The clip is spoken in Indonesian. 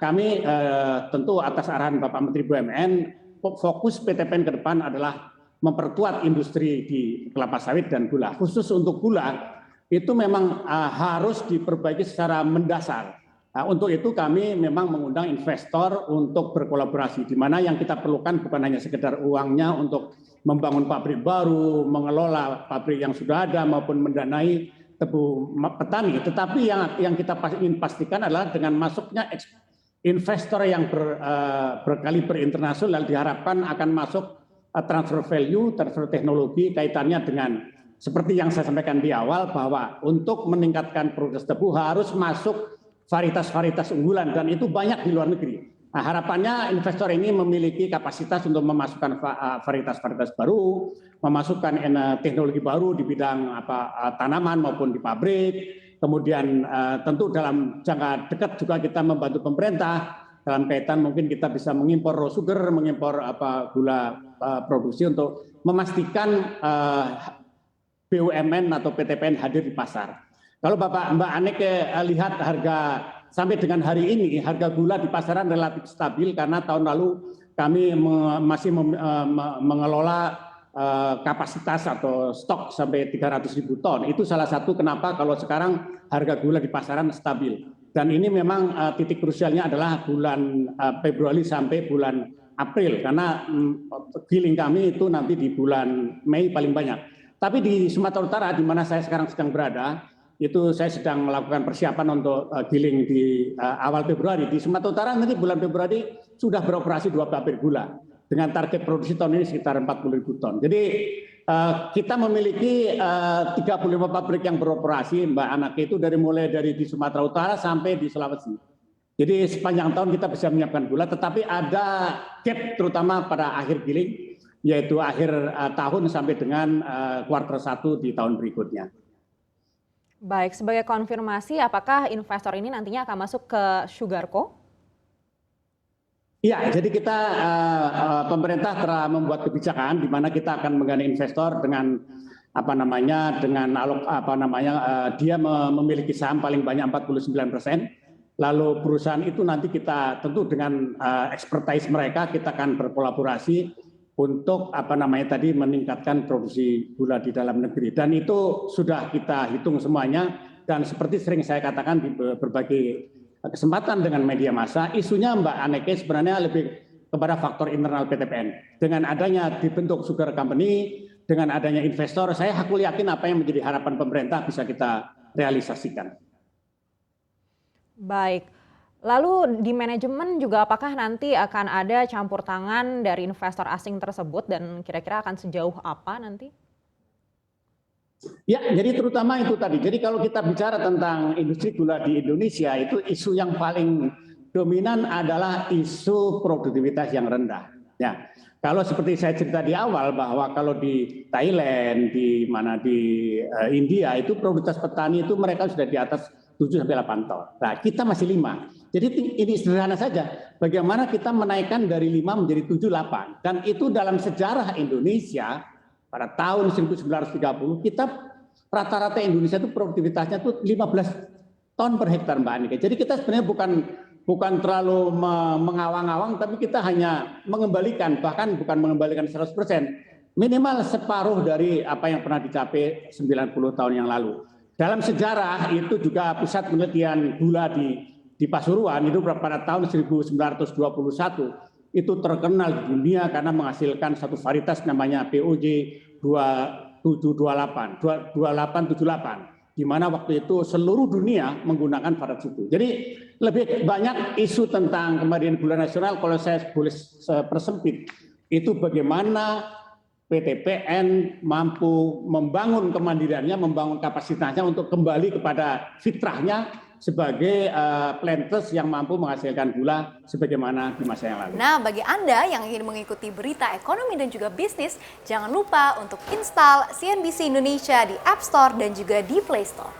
kami tentu atas arahan Bapak Menteri BUMN, fokus PTPN ke depan adalah memperkuat industri di kelapa sawit dan gula. Khusus untuk gula, itu memang harus diperbaiki secara mendasar. Nah, untuk itu kami memang mengundang investor untuk berkolaborasi, di mana yang kita perlukan bukan hanya sekedar uangnya untuk membangun pabrik baru, mengelola pabrik yang sudah ada, maupun mendanai tebu petani, tetapi yang kita ingin pastikan adalah dengan masuknya investor yang berkaliber internasional diharapkan akan masuk transfer value, transfer teknologi, kaitannya dengan seperti yang saya sampaikan di awal bahwa untuk meningkatkan produksi tebu harus masuk varietas-varietas unggulan dan itu banyak di luar negeri. Nah, harapannya investor ini memiliki kapasitas untuk memasukkan varietas-varietas baru, memasukkan teknologi baru di bidang tanaman maupun di pabrik. Kemudian tentu dalam jangka dekat juga kita membantu pemerintah dalam kaitan mungkin kita bisa mengimpor raw sugar, mengimpor gula produksi untuk memastikan BUMN atau PTPN hadir di pasar. Kalau Mbak Aneke lihat harga sampai dengan hari ini, harga gula di pasaran relatif stabil karena tahun lalu kami masih mengelola kapasitas atau stok sampai 300.000 ton. Itu salah satu kenapa kalau sekarang harga gula di pasaran stabil. Dan ini memang titik krusialnya adalah bulan Februari sampai bulan April karena giling kami itu nanti di bulan Mei paling banyak. Tapi di Sumatera Utara di mana saya sekarang sedang berada, itu saya sedang melakukan persiapan untuk giling di awal Februari. Di Sumatera Utara nanti bulan Februari sudah beroperasi 2 pabrik gula dengan target produksi tahun ini sekitar 40.000 ton. Jadi kita memiliki 35 pabrik yang beroperasi, Mbak Anake, itu mulai dari di Sumatera Utara sampai di Sulawesi. Jadi sepanjang tahun kita bisa menyiapkan gula, tetapi ada gap terutama pada akhir giling, yaitu akhir tahun sampai dengan kuartal 1 di tahun berikutnya. Baik, sebagai konfirmasi, apakah investor ini nantinya akan masuk ke Sugarco? Iya, jadi kita pemerintah telah membuat kebijakan di mana kita akan menggandeng investor dengan dia memiliki saham paling banyak 49%. Lalu perusahaan itu nanti kita tentu dengan expertise mereka kita akan berkolaborasi untuk meningkatkan produksi gula di dalam negeri, dan itu sudah kita hitung semuanya. Dan seperti sering saya katakan di berbagai kesempatan dengan media massa, isunya Mbak Aneke sebenarnya lebih kepada faktor internal PTPN. Dengan adanya dibentuk sugar company, dengan adanya investor, saya yakin apa yang menjadi harapan pemerintah bisa kita realisasikan. Baik. Lalu di manajemen juga apakah nanti akan ada campur tangan dari investor asing tersebut dan kira-kira akan sejauh apa nanti? Ya, jadi terutama itu tadi. Jadi kalau kita bicara tentang industri gula di Indonesia, itu isu yang paling dominan adalah isu produktivitas yang rendah. Ya, kalau seperti saya cerita di awal bahwa kalau di Thailand, di India itu produktivitas petani itu mereka sudah di atas 7-8 ton. Nah, kita masih 5. Jadi ini sederhana saja, bagaimana kita menaikkan dari 5 menjadi 7-8. Dan itu dalam sejarah Indonesia, pada tahun 1930, kita rata-rata Indonesia itu produktivitasnya itu 15 ton per hektar, Mbak Anike. Jadi kita sebenarnya bukan terlalu mengawang-awang, tapi kita hanya mengembalikan, bahkan bukan mengembalikan 100%. Minimal separuh dari apa yang pernah dicapai 90 tahun yang lalu. Dalam sejarah itu juga pusat penelitian gula di Pasuruan itu pada tahun 1921 itu terkenal di dunia karena menghasilkan satu varietas namanya POJ 2878 di mana waktu itu seluruh dunia menggunakan varietas itu. Jadi lebih banyak isu tentang kemandirian gula nasional, kalau saya boleh persempit, itu bagaimana PTPN mampu membangun kemandiriannya, membangun kapasitasnya untuk kembali kepada fitrahnya sebagai planters yang mampu menghasilkan gula sebagaimana di masa yang lalu. Nah, bagi Anda yang ingin mengikuti berita ekonomi dan juga bisnis, jangan lupa untuk install CNBC Indonesia di App Store dan juga di Play Store.